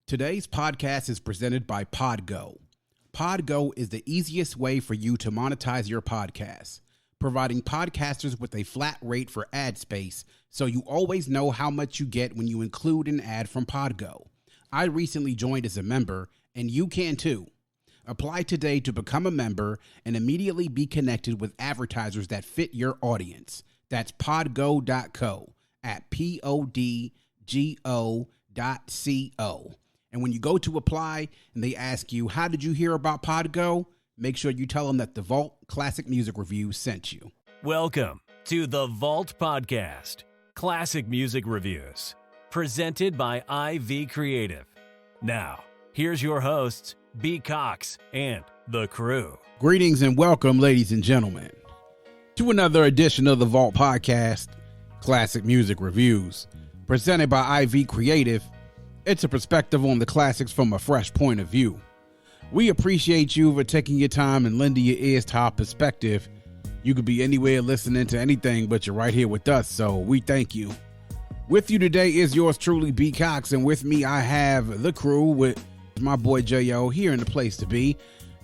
Today's podcast is presented by Podgo. Podgo is the easiest way for you to monetize your podcast, providing podcasters with a flat rate for ad space so you always know how much you get when you include an ad from Podgo. I recently joined as a member, and you can too. Apply today to become a member and immediately be connected with advertisers that fit your audience. That's podgo.co at podgo.co. And when you go to apply and they ask you, how did you hear about Podgo? Make sure you tell them that the Vault Classic Music Review sent you. Welcome to the Vault Podcast, Classic Music Reviews, presented by IV Creative. Now, here's your hosts, B. Cox and the crew. Greetings and welcome, ladies and gentlemen, to another edition of the Vault Podcast, Classic Music Reviews, presented by IV Creative. It's a perspective on the classics from a fresh point of view. We appreciate you for taking your time and lending your ears to our perspective. You could be anywhere listening to anything, but you're right here with us, so we thank you. With you today is yours truly, B. Cox, and with me I have the crew with my boy J.O. here in the place to be,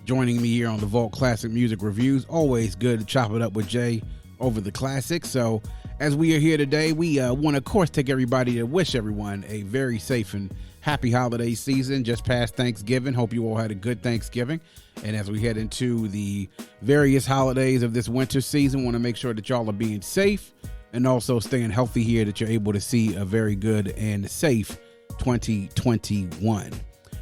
joining me here on the Vault Classic Music Reviews. Always good to chop it up with Jay over the classics. So as we are here today, we want to, of course, take everybody to wish everyone a very safe and happy holiday season just past Thanksgiving. Hope you all had a good Thanksgiving. And as we head into the various holidays of this winter season, want to make sure that y'all are being safe and also staying healthy here, that you're able to see a very good and safe 2021.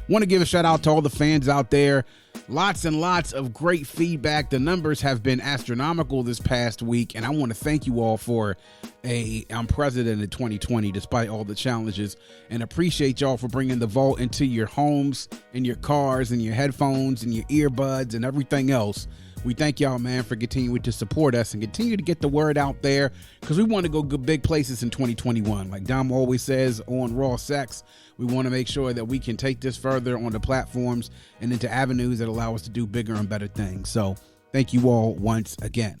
Want to give a shout out to all the fans out there. Lots and lots of great feedback. The numbers have been astronomical this past week, and I want to thank you all for a unprecedented 2020 despite all the challenges, and appreciate y'all for bringing the Vault into your homes, in your cars, and your headphones, and your earbuds, and everything else. We thank y'all, man, for continuing to support us and continue to get the word out there, because we want to go big places in 2021. Like Dom always says on Raw Sex, we want to make sure that we can take this further on the platforms and into avenues that allow us to do bigger and better things. So thank you all once again.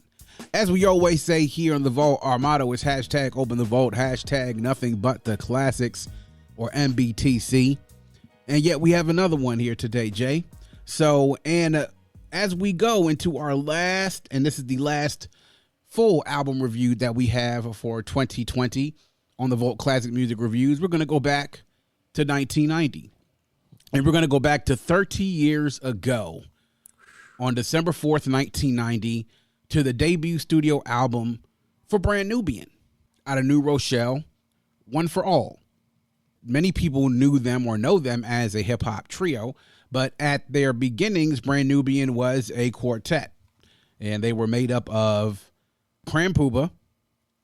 As we always say here on the Vault, our motto is hashtag open the vault, hashtag nothing but the classics, or MBTC. And yet we have another one here today, Jay. So, as we go into our last, and this is the last full album review that we have for 2020 on the Vault Classic Music Reviews, we're going to go back to 1990. And we're going to go back to 30 years ago on December 4th, 1990, to the debut studio album for Brand Nubian out of New Rochelle, One for All. Many people knew them or know them as a hip-hop trio, but at their beginnings, Brand Nubian was a quartet, and they were made up of Cram Puba,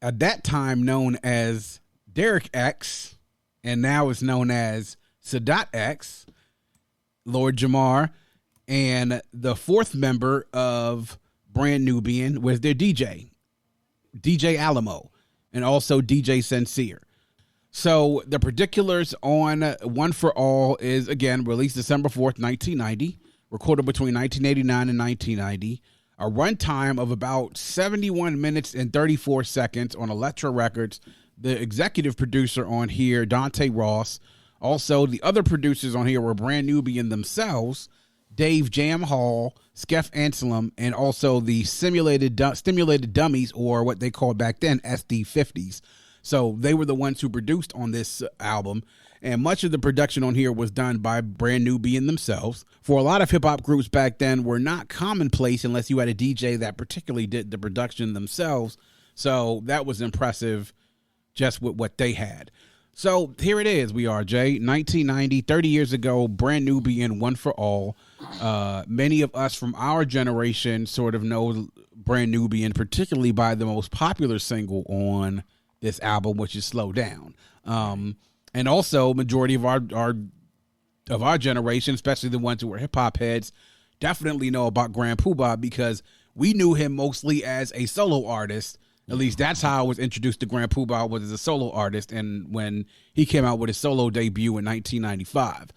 at that time known as Derek X, and now is known as Sadat X, Lord Jamar, and the fourth member of Brand Nubian was their DJ Alamo, and also DJ Sincere. So the particulars on One for All is, again, released December 4th, 1990, recorded between 1989 and 1990, a runtime of about 71 minutes and 34 seconds on Elektra Records. The executive producer on here, Dante Ross. Also, the other producers on here were Brand Nubian themselves, Dave Jam Hall, Skeff Anselm, and also the Stimulated Dummies, or what they called back then SD50s. So they were the ones who produced on this album, and much of the production on here was done by Brand Nubian themselves. For a lot of hip-hop groups back then were not commonplace unless you had a DJ that particularly did the production themselves. So that was impressive just with what they had. So here it is. We are, Jay, 1990, 30 years ago, Brand Nubian, One for All. Many of us from our generation sort of know Brand Nubian, particularly by the most popular single on this album, which is Slow Down. And also majority of our generation, especially the ones who were hip hop heads, definitely know about Grand Poobah, because we knew him mostly as a solo artist. At least that's how I was introduced to Grand Poobah, was as a solo artist, and when he came out with his solo debut in 1995.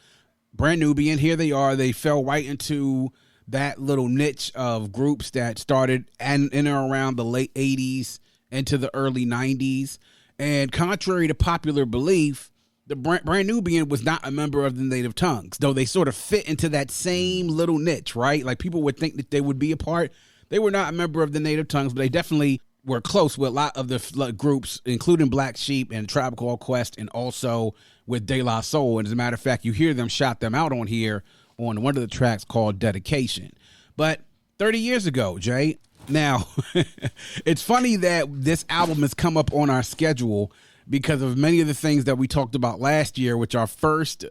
Brand Nubian, here they are. They fell right into that little niche of groups that started in and around the late 80s into the early 90s. And contrary to popular belief, the Brand Nubian was not a member of the Native Tongues, though they sort of fit into that same little niche, right? Like people would think that they would be a part. They were not a member of the Native Tongues, but they definitely were close with a lot of the groups, including Black Sheep and Tribe Called Quest, and also with De La Soul. And as a matter of fact, you hear them shout them out on here on one of the tracks called Dedication. But 30 years ago, Jay, now it's funny that this album has come up on our schedule because of many of the things that we talked about last year, which are first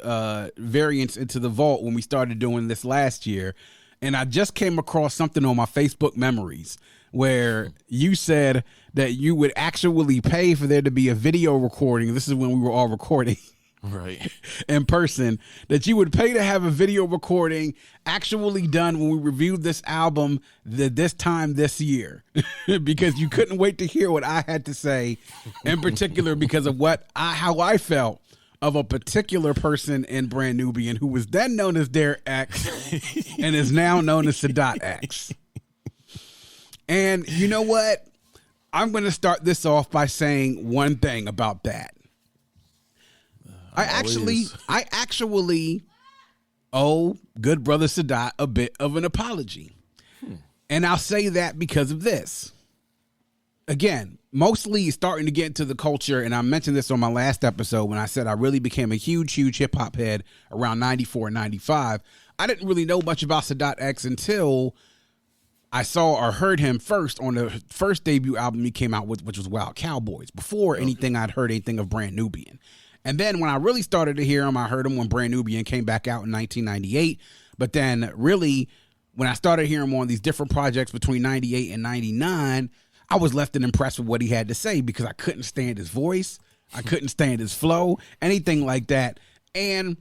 variants into the vault when we started doing this last year. And I just came across something on my Facebook memories where you said that you would actually pay for there to be a video recording. This is when we were all recording. Right. In person, that you would pay to have a video recording actually done when we reviewed this album this time this year because you couldn't wait to hear what I had to say, in particular because of how I felt of a particular person in Brand Nubian who was then known as Derek X and is now known as Sadat X. And you know what? I'm going to start this off by saying one thing about that. I actually owe good brother Sadat a bit of an apology. And I'll say that because of this. Again, mostly starting to get into the culture, and I mentioned this on my last episode when I said I really became a huge hip-hop head around 94 and 95. I didn't really know much about Sadat X until I saw or heard him first on the first debut album he came out with, which was Wild Cowboys, before anything I'd heard anything of Brand Nubian. And then when I really started to hear him, I heard him when Brand Nubian came back out in 1998. But then really, when I started hearing him on these different projects between 98 and 99, I was left impressed with what he had to say because I couldn't stand his voice. I couldn't stand his flow, anything like that. And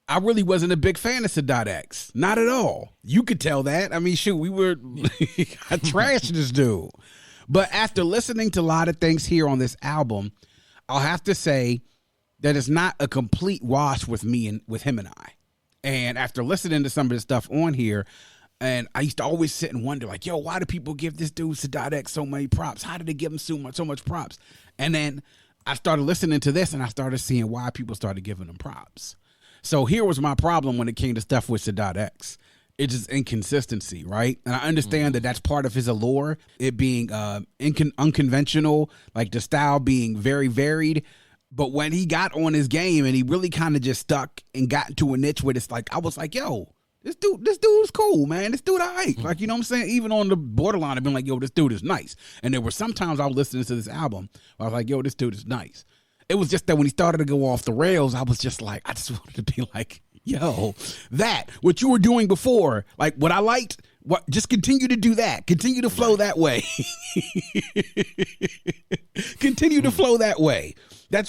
I really wasn't a big fan of Sadat X. Not at all. You could tell that. I mean, shoot, I trashed this dude. But after listening to a lot of things here on this album, I'll have to say that it's not a complete wash with me and with him and I. And after listening to some of the stuff on here, and I used to always sit and wonder, like, yo, why do people give this dude Sadat X so many props? How did they give him so much props? And then I started listening to this, and I started seeing why people started giving him props. So here was my problem when it came to stuff with Sadat X. It's just inconsistency, right? And I understand that that's part of his allure, it being unconventional, like the style being very varied. But when he got on his game and he really kind of just stuck and got into a niche where it's like, I was like, yo, this dude's cool, man. This dude, all right. Like, you know what I'm saying? Even on the borderline, I've been like, yo, this dude is nice. And there were sometimes I was listening to this album where I was like, yo, this dude is nice. It was just that when he started to go off the rails, I was just like, I just wanted to be like, yo, what you were doing before, like what I liked, just continue to do that. Continue to flow that way. Continue to flow that way.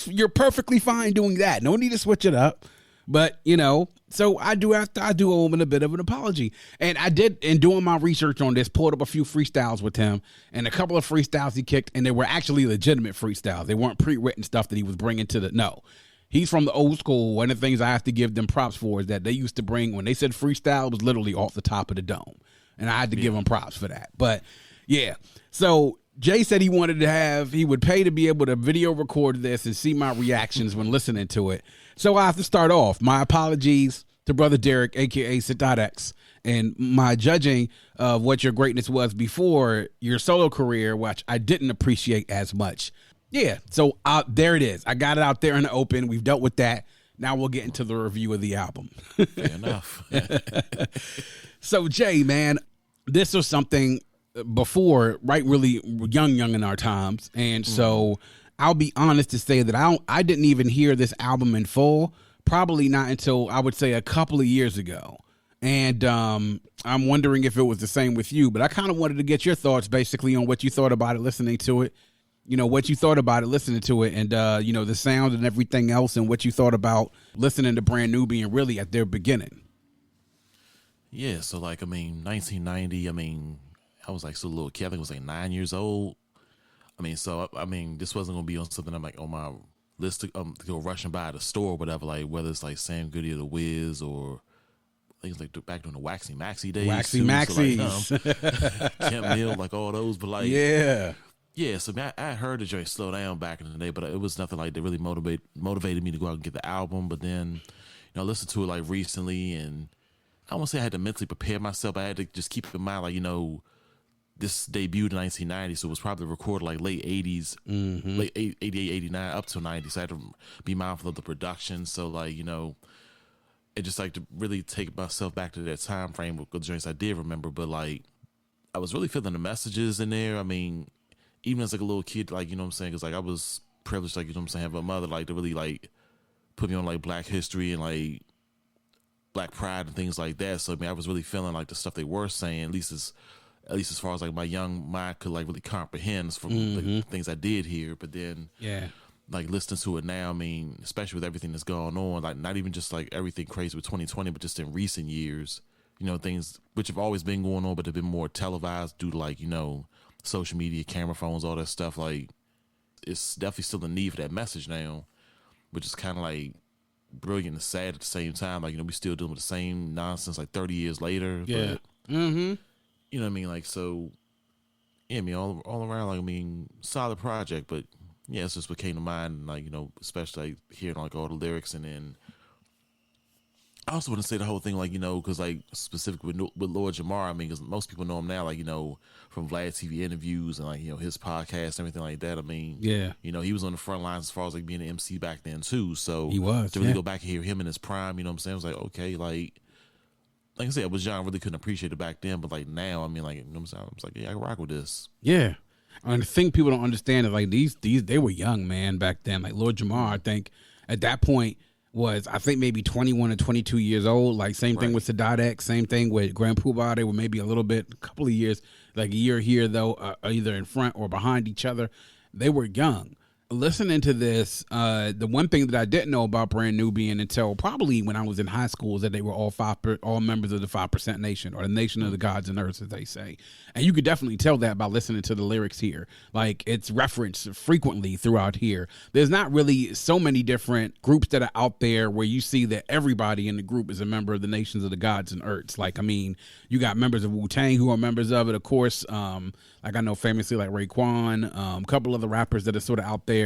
You're perfectly fine doing that. No need to switch it up. But, you know, so I do owe him a bit of an apology. And I did, in doing my research on this, pulled up a few freestyles with him, and a couple of freestyles he kicked, and they were actually legitimate freestyles. They weren't pre-written stuff that he was bringing no. He's from the old school. One of the things I have to give them props for is that they used to bring, when they said freestyle, it was literally off the top of the dome. And I had to give him props for that. But, yeah. So Jay said he would pay to be able to video record this and see my reactions when listening to it. So I have to start off. My apologies to Brother Derek, a.k.a. Sadat X, and my judging of what your greatness was before your solo career, which I didn't appreciate as much. Yeah, so there it is. I got it out there in the open. We've dealt with that. Now we'll get into the review of the album. Fair enough. So, Jay, man, this was something before, right, really young in our times. And so I'll be honest to say that I didn't even hear this album in full, probably not until I would say a couple of years ago. And I'm wondering if it was the same with you, but I kind of wanted to get your thoughts basically on what you thought about it listening to it. You know, what you thought about it listening to it, and, you know, the sound and everything else, and what you thought about listening to Brand Nubian really at their beginning. Yeah, so, like, 1990, I was, like, so little kid. I think I was, like, 9 years old. This wasn't going to be on something I'm, like, on my list to go rushing by the store or whatever, like, whether it's, like, Sam Goody or The Wiz or I think it's, like, back during the Waxy Maxi days. Waxy Maxis. So, like, Kent Mill, like, all those, but, like... Yeah. Yeah, so I heard the joint Slow Down back in the day, but it was nothing like that really motivated me to go out and get the album. But then, I listened to it like recently, and I won't say I had to mentally prepare myself. I had to just keep in mind, like, this debuted in 1990, so it was probably recorded like late 80s, late 88, 89, up to 90. So I had to be mindful of the production. So, like, it just like to really take myself back to that time frame with the joints I did remember. But, like, I was really feeling the messages in there. I mean, even as like a little kid, like, you know what I'm saying? Because, like, I was privileged, like, you know what I'm saying, have a mother, like, to really, like, put me on, like, Black history and, like, Black pride and things like that. So, I mean, I was really feeling, like, the stuff they were saying, at least as far as, like, my young mind could, like, really comprehend from the things I did hear. But then, like, listening to it now, I mean, especially with everything that's going on, like, not even just, like, everything crazy with 2020, but just in recent years, things which have always been going on, but have been more televised due to, like, social media, camera phones, all that stuff. Like, it's definitely still a need for that message now, which is kind of like brilliant and sad at the same time. Like, we still dealing with the same nonsense like 30 years later. Yeah. But, you know what I mean? Like, so, yeah, I mean, all around, like, I mean, solid project, but yeah, it's just what came to mind, like, especially like hearing like all the lyrics. And then I also want to say the whole thing, like, because, like, specifically with Lord Jamar, I mean, because most people know him now, like, from Vlad TV interviews and, like, his podcast and everything like that. I mean, he was on the front lines as far as, like, being an MC back then too. So he was to really go back and hear him in his prime, you know what I'm saying? I was like, okay, like I said, I was young, really couldn't appreciate it back then, but, like, now, I mean, like, you know what I'm saying? I was like, yeah, I can rock with this. Yeah. And the thing people don't understand is, like, these they were young, man, back then. Like, Lord Jamar, I think at that point was, I think, maybe 21 or 22 years old. Like, same thing with Sadat X, same thing with Grand Poobah. They were maybe a couple of years, like a year here, though, either in front or behind each other. They were young. Listening to this, the one thing that I didn't know about Brand Nubian until probably when I was in high school is that they were all members of the 5% Nation, or the Nation of the Gods and Earths, as they say. And you could definitely tell that by listening to the lyrics here. Like, it's referenced frequently throughout here. There's not really so many different groups that are out there where you see that everybody in the group is a member of the Nations of the Gods and Earths. Like, I mean, you got members of Wu-Tang who are members of it, of course. Like, I know famously, like Raekwon, a couple other rappers that are sort of out there.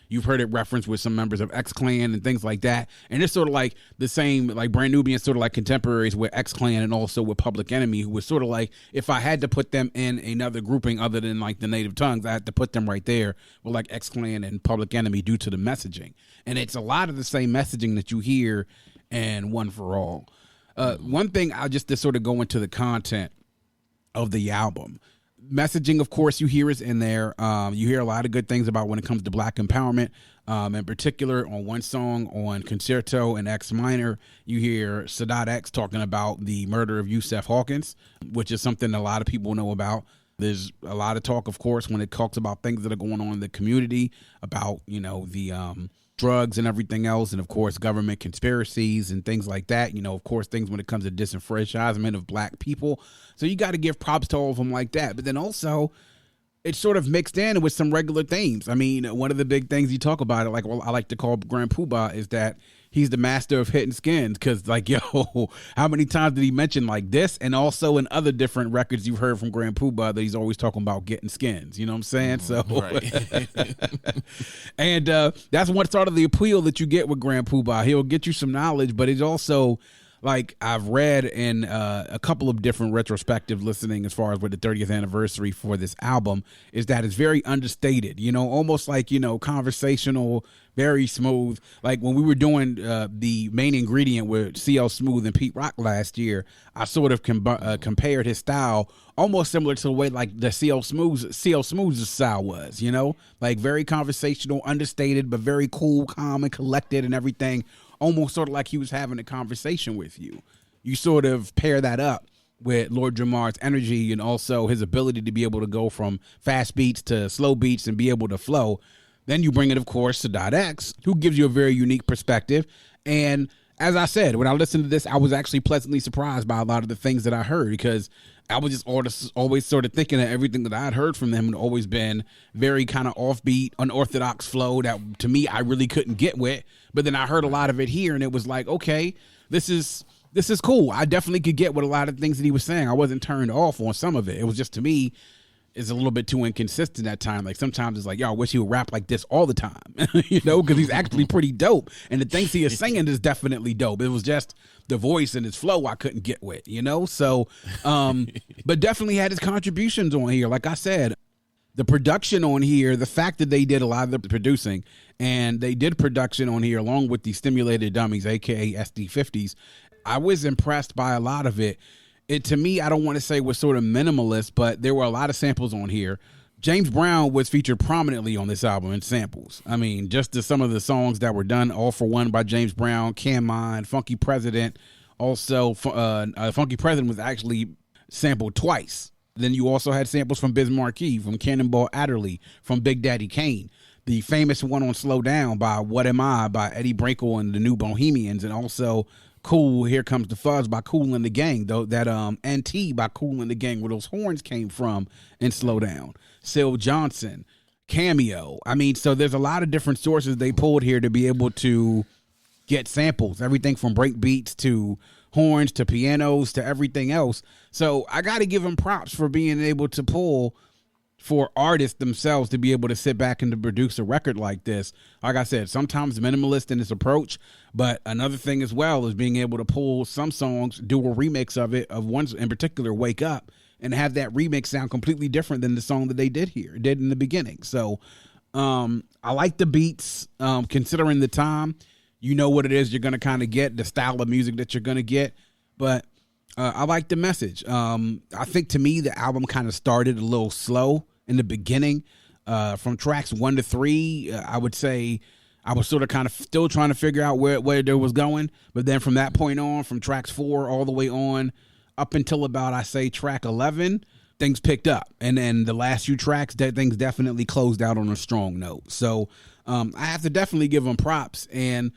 You've heard it referenced with some members of X-Clan and things like that. And it's sort of like the same, like Brand Nubian, sort of like contemporaries with X-Clan and also with Public Enemy, who was sort of like, if I had to put them in another grouping other than like the Native Tongues, I had to put them right there with like X-Clan and Public Enemy due to the messaging. And it's a lot of the same messaging that you hear in One for All. One thing, I'll just to sort of go into the content of the album. Messaging, of course, you hear is in there. You hear a lot of good things about when it comes to Black empowerment. In particular, on one song on Concerto in X Minor, you hear Sadat X talking about the murder of Yusef Hawkins, which is something a lot of people know about. There's a lot of talk, of course, when it talks about things that are going on in the community, about, the drugs and everything else, and of course government conspiracies and things like that, of course things when it comes to disenfranchisement of Black people. So you got to give props to all of them like that. But then also it's sort of mixed in with some regular themes. I mean, one of the big things you talk about, like, well, I like to call Grand Poobah, is that he's the master of hitting skins. Because, like, yo, how many times did he mention like this? And also in other different records you've heard from Grand Poobah that he's always talking about getting skins. You know what I'm saying? So, right. And that's one sort of the appeal that you get with Grand Poobah. He'll get you some knowledge, but it's also, like, I've read in a couple of different retrospective listening as far as with the 30th anniversary for this album, is that it's very understated, almost like, conversational, very smooth. Like when we were doing the main ingredient with CL Smooth and Pete Rock last year, I sort of compared his style almost similar to the way like the CL Smooth's style was, like very conversational, understated, but very cool, calm, and collected and everything. Almost sort of like he was having a conversation with you. You sort of pair that up with Lord Jamar's energy and also his ability to be able to go from fast beats to slow beats and be able to flow. Then you bring in, of course, Sadat X, who gives you a very unique perspective. And as I said, when I listened to this, I was actually pleasantly surprised by a lot of the things that I heard, because I was just always sort of thinking that everything that I had heard from them had always been very kind of offbeat, unorthodox flow that, to me, I really couldn't get with. But then I heard a lot of it here, and it was like, okay, this is cool. I definitely could get with a lot of things that he was saying. I wasn't turned off on some of it. It was just, to me, is a little bit too inconsistent at times. Like sometimes it's like, yo, I wish he would rap like this all the time, you know, because he's actually pretty dope. And the things he is singing is definitely dope. It was just the voice and his flow I couldn't get with, you know? So, but definitely had his contributions on here. Like I said, the production on here, the fact that they did a lot of the producing and they did production on here along with the stimulated dummies, aka SD50s, I was impressed by a lot of it. It, to me, I don't want to say was sort of minimalist, but there were a lot of samples on here. James Brown was featured prominently on this album in samples. I mean, just some of the songs that were done, All for One by James Brown, Can Mine, Funky President. Also, Funky President was actually sampled twice. Then you also had samples from Biz Markie, from Cannonball Adderley, from Big Daddy Kane. The famous one on Slow Down by What Am I by Eddie Brinkle and the New Bohemians, and also Cool, Here Comes the Fuzz by Kool and the Gang, though that NT by Kool and the Gang, where those horns came from in Slow Down. Syl Johnson, Cameo. I mean, so there's a lot of different sources they pulled here to be able to get samples, everything from break beats to horns to pianos to everything else. So I got to give them props for being able to pull for artists themselves to be able to sit back and to produce a record like this. Like I said, sometimes minimalist in its approach, but another thing as well is being able to pull some songs, do a remix of it, of one in particular, Wake Up, and have that remix sound completely different than the song that they did in the beginning. So I like the beats, considering the time. You know what it is you're going to kind of get, the style of music that you're going to get, but I like the message. I think to me, the album kind of started a little slow in the beginning. From tracks 1 to 3, I would say I was sort of kind of still trying to figure out where there was going. But then from that point on, from tracks 4 all the way on up until about, I say, track 11, things picked up. And then the last few tracks, things definitely closed out on a strong note. So I have to definitely give them props. And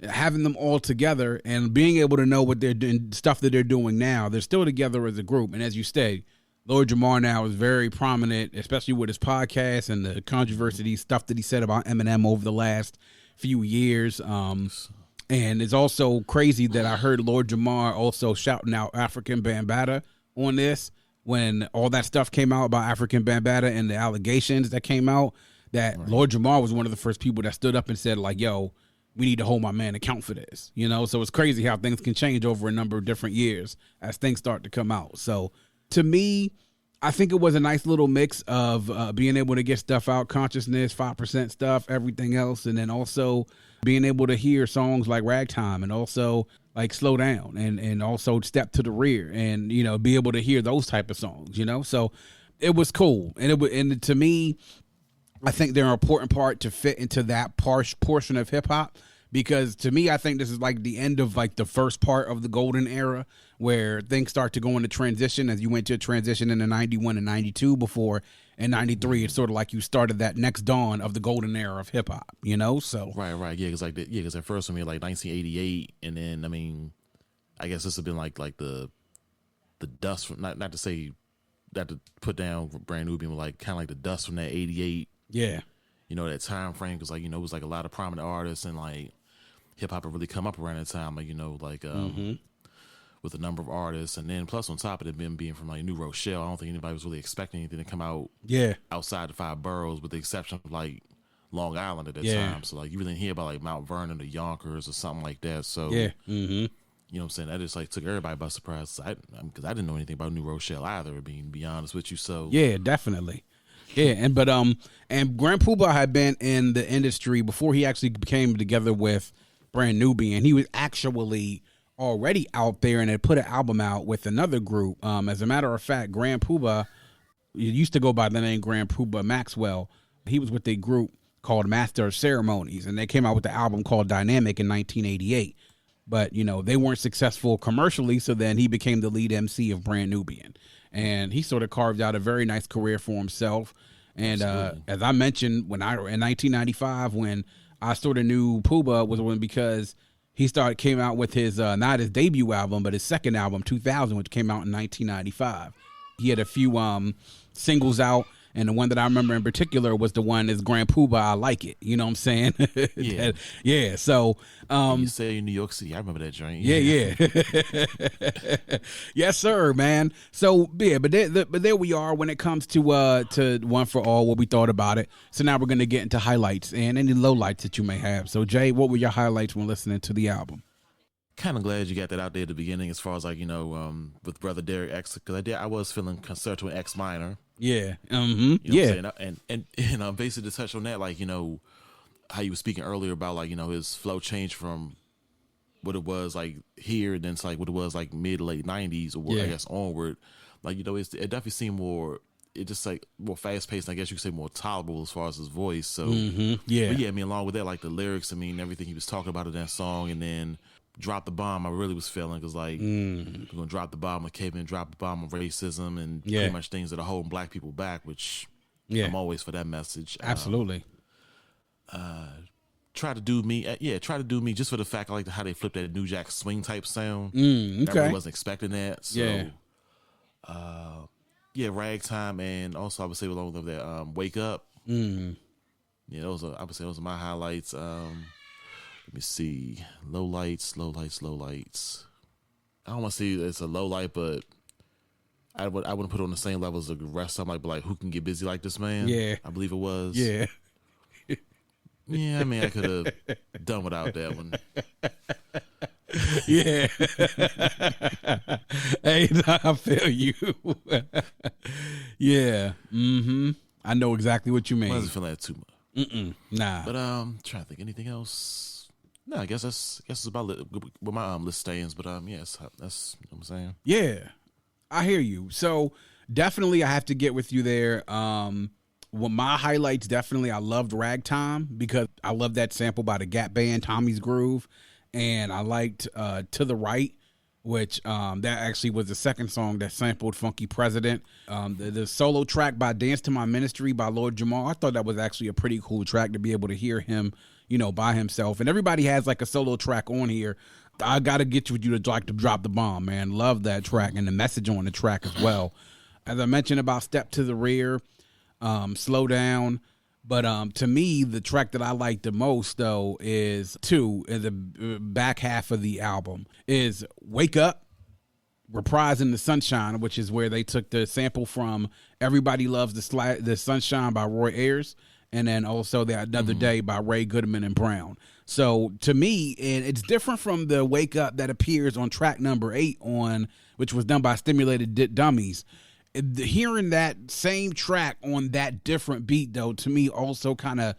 having them all together and being able to know what they're doing, stuff that they're doing now, they're still together as a group. And as you say, Lord Jamar now is very prominent, especially with his podcast and the controversy stuff that he said about Eminem over the last few years. And it's also crazy that I heard Lord Jamar also shouting out African Bambaataa on this when all that stuff came out about African Bambaataa and the allegations that came out, that right. Lord Jamar was one of the first people that stood up and said, like, yo, we need to hold my man account for this, you know? So it's crazy how things can change over a number of different years as things start to come out. So to me, I think it was a nice little mix of being able to get stuff out, consciousness, 5% stuff, everything else, and then also being able to hear songs like Ragtime and also like Slow Down and also Step to the Rear and, you know, be able to hear those type of songs, you know? So it was cool. And to me, I think they're an important part to fit into that portion of hip hop, because to me, I think this is like the end of like the first part of the golden era where things start to go into transition as you went to a transition in the 91 and 92 before in 93. It's sort of like you started that next dawn of the golden era of hip hop, you know? So right. Yeah. Cause cause at first I mean like 1988. And then, I mean, I guess this has been like the dust from, not to say that to put down Brand Nubian, but like kind of like the dust from that 88. Yeah. You know, that time frame, because, like, you know, it was like a lot of prominent artists and like hip hop had really come up around that time, like, you know, like with a number of artists. And then plus on top of it being from like New Rochelle, I don't think anybody was really expecting anything to come out outside the 5 boroughs, with the exception of like Long Island at that time. So like you really didn't hear about like Mount Vernon or Yonkers or something like that. So you know what I'm saying? That just like took everybody by surprise. Because I didn't know anything about New Rochelle either, being be honest with you. So yeah, definitely. Yeah, and Grand Poobah had been in the industry before he actually came together with Brand Nubian. He was actually already out there and had put an album out with another group. As a matter of fact, Grand Poobah, he used to go by the name Grand Poobah Maxwell. He was with a group called Master of Ceremonies, and they came out with the album called Dynamic in 1988. But, you know, they weren't successful commercially, so then he became the lead MC of Brand Nubian. And he sort of carved out a very nice career for himself. And as I mentioned, in 1995, when I sort of knew Poobah was one, because he came out with his not his debut album, but his second album, 2000, which came out in 1995. He had a few singles out, And the one that I remember in particular was the one is Grand Poobah, I Like It. You know what I'm saying? Yeah. Yeah. So, You say in New York City. I remember that joint. yeah. Yes, sir, man. So, yeah, but there we are when it comes to One for All, what we thought about it. So now we're going to get into highlights and any lowlights that you may have. So, Jay, what were your highlights when listening to the album? Kind of glad you got that out there at the beginning, as far as like, with Brother Derek X, because I was feeling Concerto in X minor. Yeah. You know Yeah. what I'm saying? And basically to touch on that, like, how you were speaking earlier about like, his flow changed from what it was like here, and then it's like what it was like mid late 90s, or I guess onward. Like, it definitely seemed more, it just like more fast paced. I guess you could say more tolerable as far as his voice. So Yeah. but yeah, I mean, along with that, like the lyrics, I mean, everything he was talking about in that song, and then Drop the Bomb, I really was feeling, because like we're gonna drop the bomb on cavemen, drop the bomb on racism, and pretty much things that are holding black people back, which I'm always for that message. Absolutely. Try to do me just for the fact I like how they flipped that New Jack Swing type sound. Okay. I really wasn't expecting that. So Ragtime, and also I would say along with that Wake Up. Yeah, I would say those are my highlights. Let me see. Low lights. I don't want to say it's a low light, but I wouldn't put it on the same level as the rest. I'm like, Who Can Get Busy Like This Man? Yeah. I believe it was. Yeah. Yeah, I mean, I could have done without that one. Yeah. Hey, I feel you. Yeah. I know exactly what you mean. I wasn't feeling that too much. Nah. But trying to think anything else. No, I guess that's about where my list stands. But yes, that's what I'm saying. Yeah, I hear you. So definitely, I have to get with you there. Well, my highlights, definitely, I loved Ragtime, because I love that sample by the Gap Band, Tommy's Groove, and I liked To the Right, which that actually was the second song that sampled Funky President. The solo track by Dance to My Ministry by Lord Jamal, I thought that was actually a pretty cool track to be able to hear him, by himself. And everybody has like a solo track on here. I got to get with you to like to Drop the Bomb, man. Love that track and the message on the track as well. As I mentioned about Step to the Rear, Slow Down. But to me, the track that I like the most, though, is the back half of the album, is Wake Up, reprising The Sunshine, which is where they took the sample from Everybody Loves the Sunshine by Roy Ayers, and then also the Another Day by Ray Goodman and Brown. So to me, and it's different from the Wake Up that appears on track number 8 which was done by Stimulated Dummies. Hearing that same track on that different beat, though, to me also kind of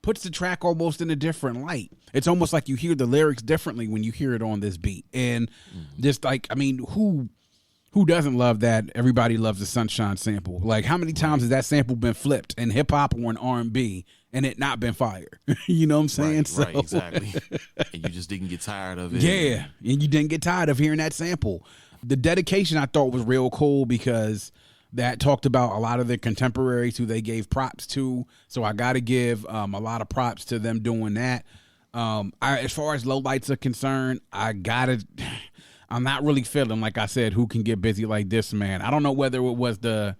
puts the track almost in a different light. It's almost like you hear the lyrics differently when you hear it on this beat. And just like, I mean, who doesn't love that Everybody Loves the Sunshine sample? Like, how many times has that sample been flipped in hip-hop or in R&B and it not been fire? You know what I'm saying? Right, exactly. And you just didn't get tired of it. Yeah, and you didn't get tired of hearing that sample. The dedication I thought was real cool, because that talked about a lot of the contemporaries who they gave props to. So I got to give a lot of props to them doing that. As far as lowlights are concerned, I'm not really feeling, like I said, Who Can Get Busy Like This Man. I don't know whether it was the,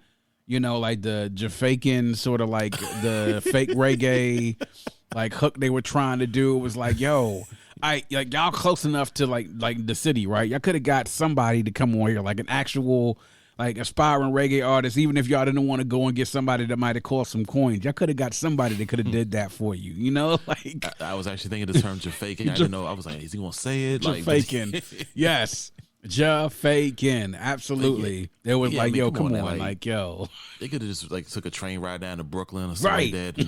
like the Jafaican sort of like the fake reggae like hook they were trying to do. It was like, yo, y'all close enough to like the city, right? Y'all could have got somebody to come on here, like an actual like aspiring reggae artist, even if y'all didn't want to go and get somebody that might have cost some coins. Y'all could have got somebody that could have did that for you, Like I was actually thinking the term Jafaican. I didn't know. I was like, is he gonna say it? Jafaican. Yes. Jafaican, absolutely. It was like, yo, come on, like, yo. They could have just like took a train ride down to Brooklyn or something like that.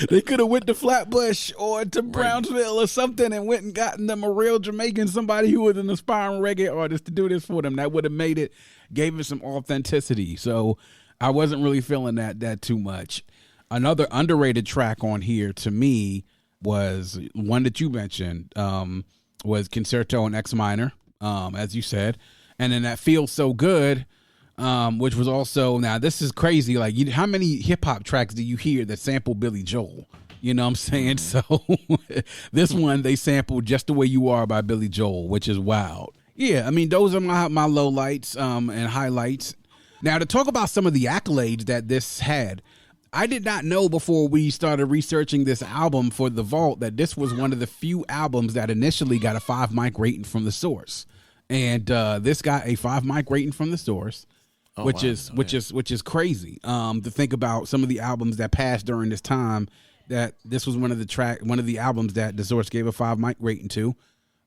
They could have went to Flatbush or to Brownsville or something and went and gotten them a real Jamaican, somebody who was an aspiring reggae artist to do this for them. That would have made it, gave it some authenticity. So I wasn't really feeling that too much. Another underrated track on here to me was one that you mentioned, was Concerto in X minor, as you said. And then that Feels So Good, which was also, now this is crazy. Like, how many hip hop tracks do you hear that sample Billy Joel? You know what I'm saying? So this one, they sampled Just the Way You Are by Billy Joel, which is wild. Yeah, I mean, those are my lowlights and highlights. Now, to talk about some of the accolades that this had, I did not know before we started researching this album for The Vault that this was one of the few albums that initially got a 5 mic rating from the source. And this got a 5 mic rating from the source, which is crazy. To think about some of the albums that passed during this time, that this was one of the albums that the source gave a 5 mic rating to.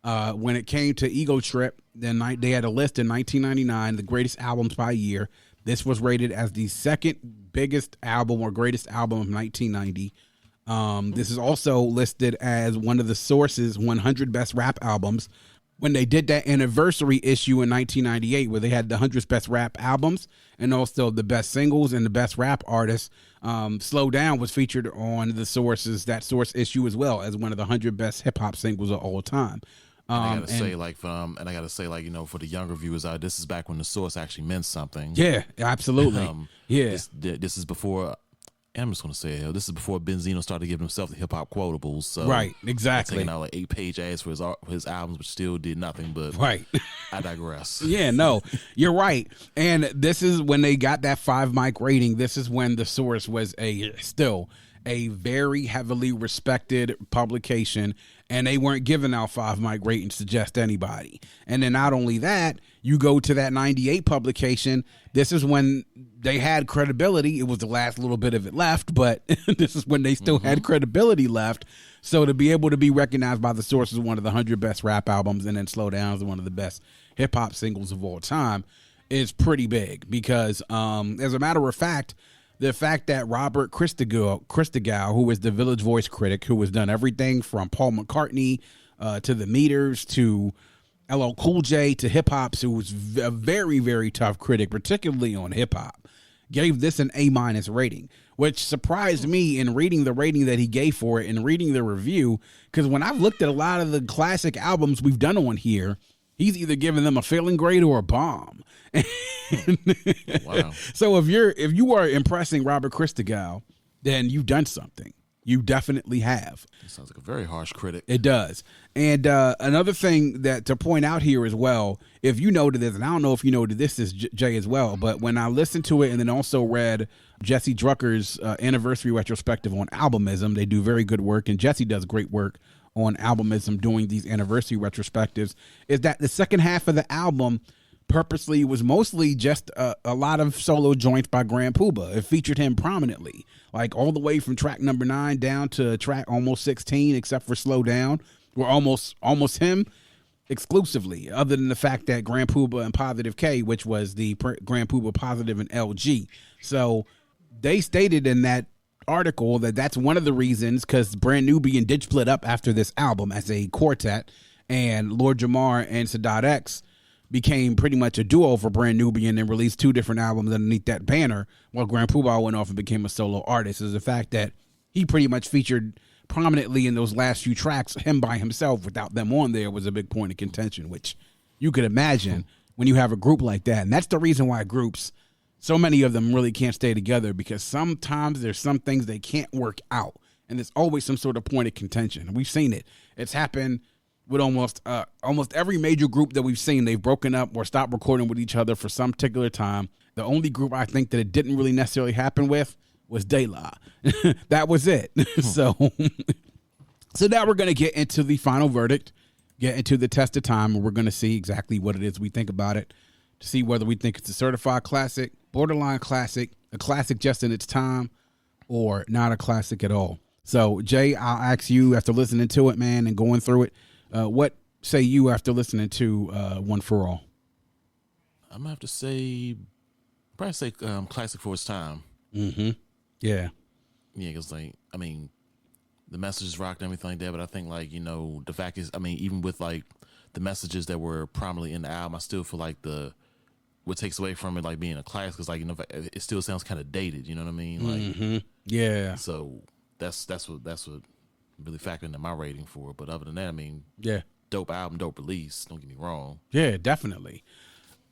When it came to Ego Trip, then they had a list in 1999, the greatest albums by year. This was rated as the second biggest album or greatest album of 1990. This is also listed as one of the Source's 100 best rap albums. When they did that anniversary issue in 1998, where they had the 100 best rap albums and also the best singles and the best rap artists, Slow Down was featured on the Source issue as well as one of the 100 best hip hop singles of all time. I gotta say, for the younger viewers out, this is back when the source actually meant something. Yeah, absolutely. This is before. I'm just gonna say this is before Benzino started giving himself the hip hop quotables. So right, exactly. Taking out like 8-page ads for his albums, which still did nothing. But right, I digress. Yeah, no, you're right. And this is when they got that 5 mic rating. This is when the source was still a very heavily respected publication, and they weren't giving out 5 mic ratings to just anybody. And then not only that, you go to that 98 publication. This is when they had credibility. It was the last little bit of it left, but this is when they still had credibility left. So to be able to be recognized by the source as one of the 100 best rap albums, and then Slow Down as one of the best hip hop singles of all time is pretty big, because as a matter of fact, the fact that Robert Christgau, who is the Village Voice critic, who has done everything from Paul McCartney to the Meters to LL Cool J to hip hop, who was a very, very tough critic, particularly on hip hop, gave this an A- rating, which surprised me in reading the rating that he gave for it and reading the review. Because when I've looked at a lot of the classic albums we've done on here, he's either giving them a failing grade or a bomb. Wow. So if you are impressing Robert Christgau, then you've done something. You definitely have. That sounds like a very harsh critic. It does. And another thing that to point out here as well, if you noted this, and I don't know if you noted this is Jay as well, but when I listened to it and then also read Jesse Drucker's anniversary retrospective on Albumism, they do very good work, and Jesse does great work on Albumism doing these anniversary retrospectives, is that the second half of the album purposely was mostly just a lot of solo joints by Grand Puba. It featured him prominently, like all the way from track number 9 down to track almost 16, except for Slow Down, were almost him exclusively, other than the fact that Grand Puba and Positive K, which was the Grand Puba Positive and LG. So they stated in that article that that's one of the reasons, because Brand Nubian did split up after this album as a quartet, and Lord Jamar and Sadat X became pretty much a duo for Brand Nubian and released 2 different albums underneath that banner, while Grand Puba went off and became a solo artist. Is the fact that he pretty much featured prominently in those last few tracks, him by himself without them on there, was a big point of contention, which you could imagine when you have a group like that. And that's the reason why groups, so many of them really can't stay together, because sometimes there's some things they can't work out, and there's always some sort of point of contention. And we've seen it. It's happened with almost every major group that we've seen. They've broken up or stopped recording with each other for some particular time. The only group I think that it didn't really necessarily happen with was De La. That was it. So now we're going to get into the final verdict, get into the test of time, and we're going to see exactly what it is we think about it, to see whether we think it's a certified classic, borderline classic, a classic just in its time, or not a classic at all. So, Jay, I'll ask you, after listening to it, man, and going through it, what say you after listening to One for All? I'm going to have to say, probably say classic for its time. Mm-hmm. Yeah. Yeah, because, like, I mean, the messages rocked and everything like that, but I think, like, you know, the fact is, I mean, even with, like, the messages that were prominently in the album, I still feel like what takes away from it, like, being a classic, because, like, you know, it still sounds kind of dated, you know what I mean? Like, yeah. So that's what really factored into my rating for it. But other than that, I mean, yeah, dope album, dope release. Don't get me wrong. Yeah, definitely.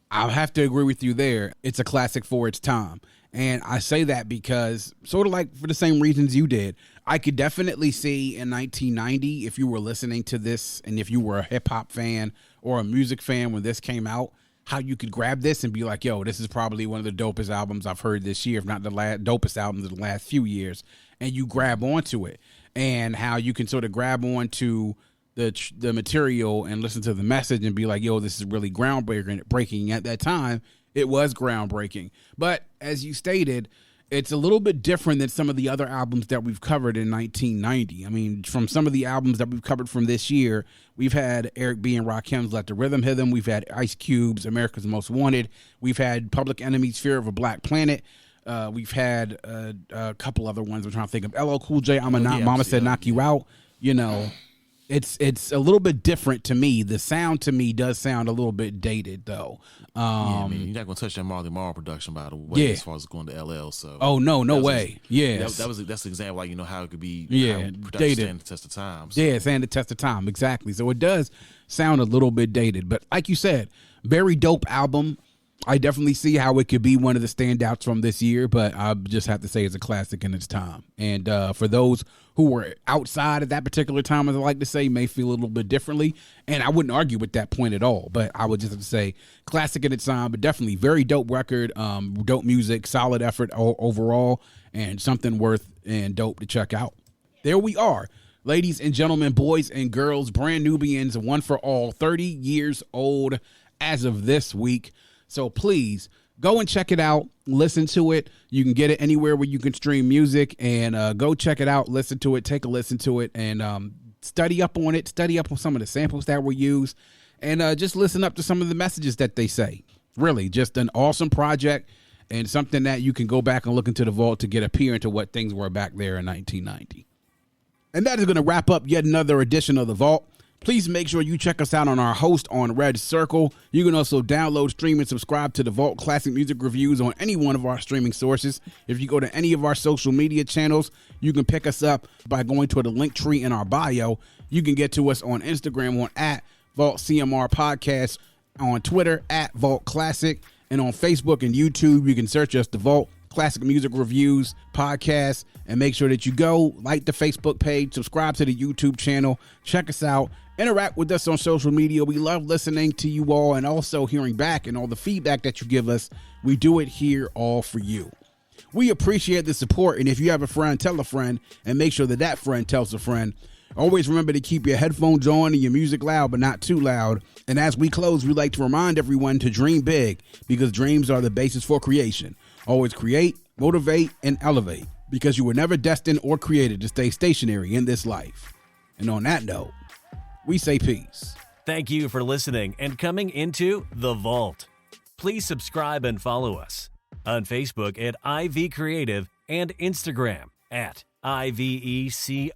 I'll have to agree with you there. It's a classic for its time. And I say that because, sort of like for the same reasons you did, I could definitely see in 1990, if you were listening to this and if you were a hip hop fan or a music fan when this came out, how you could grab this and be like, yo, this is probably one of the dopest albums I've heard this year, if not the dopest albums of the last few years, and you grab onto it, and how you can sort of grab onto the material and listen to the message and be like, yo, this is really groundbreaking. At that time, it was groundbreaking. But as you stated, it's a little bit different than some of the other albums that we've covered in 1990. I mean, from some of the albums that we've covered from this year, we've had Eric B. and Rakim's Let the Rhythm Hit 'Em. We've had Ice Cube's America's Most Wanted. We've had Public Enemy's Fear of a Black Planet. We've had a couple other ones. I'm trying to think of LL Cool J, Mama Said Knock You Out. You know, it's a little bit different to me. The sound to me does sound a little bit dated, though. I mean, you're not going to touch that Marley Marl production, by the way, as far as going to LL. So, no way. That's an example, like, you know, how it could be dated. Stand the test of time. So. Yeah, stand the test of time, exactly. So it does sound a little bit dated, but like you said, very dope album. I definitely see how it could be one of the standouts from this year, but I just have to say it's a classic in its time. And for those who were outside at that particular time, as I like to say, may feel a little bit differently. And I wouldn't argue with that point at all, but I would just have to say classic in its time, but definitely very dope record, dope music, solid effort overall, and something worth and dope to check out. There we are. Ladies and gentlemen, boys and girls, Brand Nubians, One for All, 30 years old as of this week. So please go and check it out. Listen to it. You can get it anywhere where you can stream music, and go check it out. Listen to it. Take a listen to it, and study up on it. Study up on some of the samples that were used, and just listen up to some of the messages that they say. Really, just an awesome project, and something that you can go back and look into the vault to get a peer into what things were back there in 1990. And that is going to wrap up yet another edition of the Vault. Please make sure you check us out on our host on Red Circle. You can also download, stream, and subscribe to the Vault Classic Music Reviews on any one of our streaming sources. If you go to any of our social media channels, you can pick us up by going to the link tree in our bio. You can get to us on Instagram on @VaultCMR Podcast, on Twitter @Vault Classic, and on Facebook and YouTube, you can search us the Vault Classic Music Reviews Podcast, and make sure that you go like the Facebook page, subscribe to the YouTube channel, check us out, interact with us on social media. We love listening to you all and also hearing back and all the feedback that you give us. We do it here all for you. We appreciate the support, and if you have a friend, tell a friend, and make sure that that friend tells a friend. Always remember to keep your headphones on and your music loud, but not too loud. And as we close, we like to remind everyone to dream big, because dreams are the basis for creation. Always create, motivate, and elevate, because you were never destined or created to stay stationary in this life. And on that note, we say peace. Thank you for listening and coming into The Vault. Please subscribe and follow us on Facebook at IV Creative and Instagram at IVECRE8.